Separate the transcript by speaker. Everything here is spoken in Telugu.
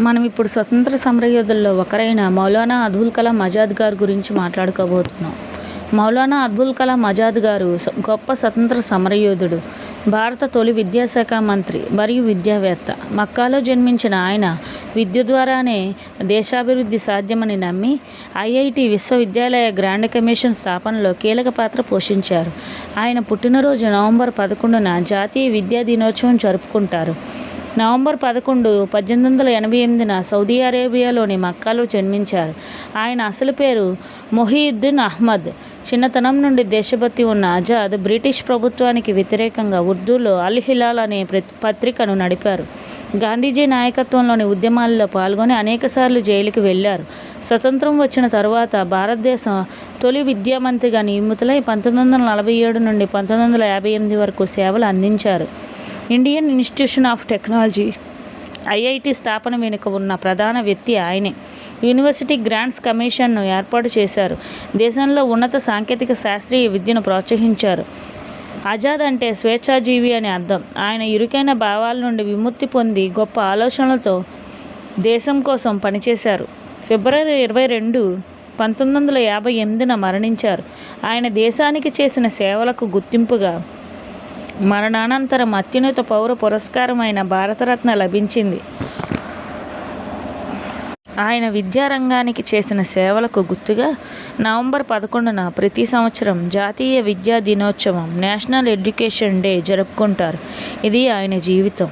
Speaker 1: మనం ఇప్పుడు స్వతంత్ర సమరయోధుల్లో ఒకరైన మౌలానా అబుల్ కలాం ఆజాద్ గారి గురించి మాట్లాడుకోబోతున్నాం. మౌలానా అబుల్ కలాం ఆజాద్ గారు గొప్ప స్వతంత్ర సమరయోధుడు, భారత తొలి విద్యాశాఖ మంత్రి మరియు విద్యావేత్త. మక్కాలో జన్మించిన ఆయన విద్య ద్వారానే దేశాభివృద్ధి సాధ్యమని నమ్మి ఐఐటి విశ్వవిద్యాలయ గ్రాండ్ కమిషన్ స్థాపనలో కీలక పాత్ర పోషించారు. ఆయన పుట్టినరోజు నవంబర్ 11న జాతీయ విద్యా దినోత్సవం జరుపుకుంటారు. నవంబర్ 11, 1888న సౌదీ అరేబియాలోని మక్కాలో జన్మించారు. ఆయన అసలు పేరు మొహియుద్దీన్ అహ్మద్. చిన్నతనం నుండి దేశభక్తి ఉన్న ఆజాద్ బ్రిటిష్ ప్రభుత్వానికి వ్యతిరేకంగా ఉర్దూలో అల్ హిలాల్ అనే పత్రికను నడిపారు. గాంధీజీ నాయకత్వంలోని ఉద్యమాల్లో పాల్గొని అనేకసార్లు జైలుకి వెళ్లారు. స్వతంత్రం వచ్చిన తరువాత భారతదేశం తొలి విద్యామంత్రిగా నియమితులై 1947 నుండి 1958 వరకు సేవలు అందించారు. Indian institution of technology IIT స్థాపన వెనుక ఉన్న ప్రధాన వ్యక్తి ఆయనే. యూనివర్సిటీ గ్రాంట్స్ కమిషన్ను ఏర్పాటు చేశారు. దేశంలో ఉన్నత సాంకేతిక శాస్త్రీయ విద్యను ప్రోత్సహించారు. ఆజాద్ అంటే స్వేచ్ఛాజీవి అని అర్థం. ఆయన ఇరుకైన భావాల నుండి విముక్తి పొంది గొప్ప ఆలోచనలతో దేశం కోసం పనిచేశారు. ఫిబ్రవరి 22, 1958న మరణించారు. ఆయన దేశానికి చేసిన సేవలకు గుర్తింపుగా మరణానంతరం అత్యున్నత పౌర పురస్కారమైన భారతరత్న లభించింది. ఆయన విద్యారంగానికి చేసిన సేవలకు గుర్తుగా నవంబర్ 11న ప్రతి సంవత్సరం జాతీయ విద్యా దినోత్సవం నేషనల్ ఎడ్యుకేషన్ డే జరుపుకుంటారు. ఇది ఆయన జీవితం.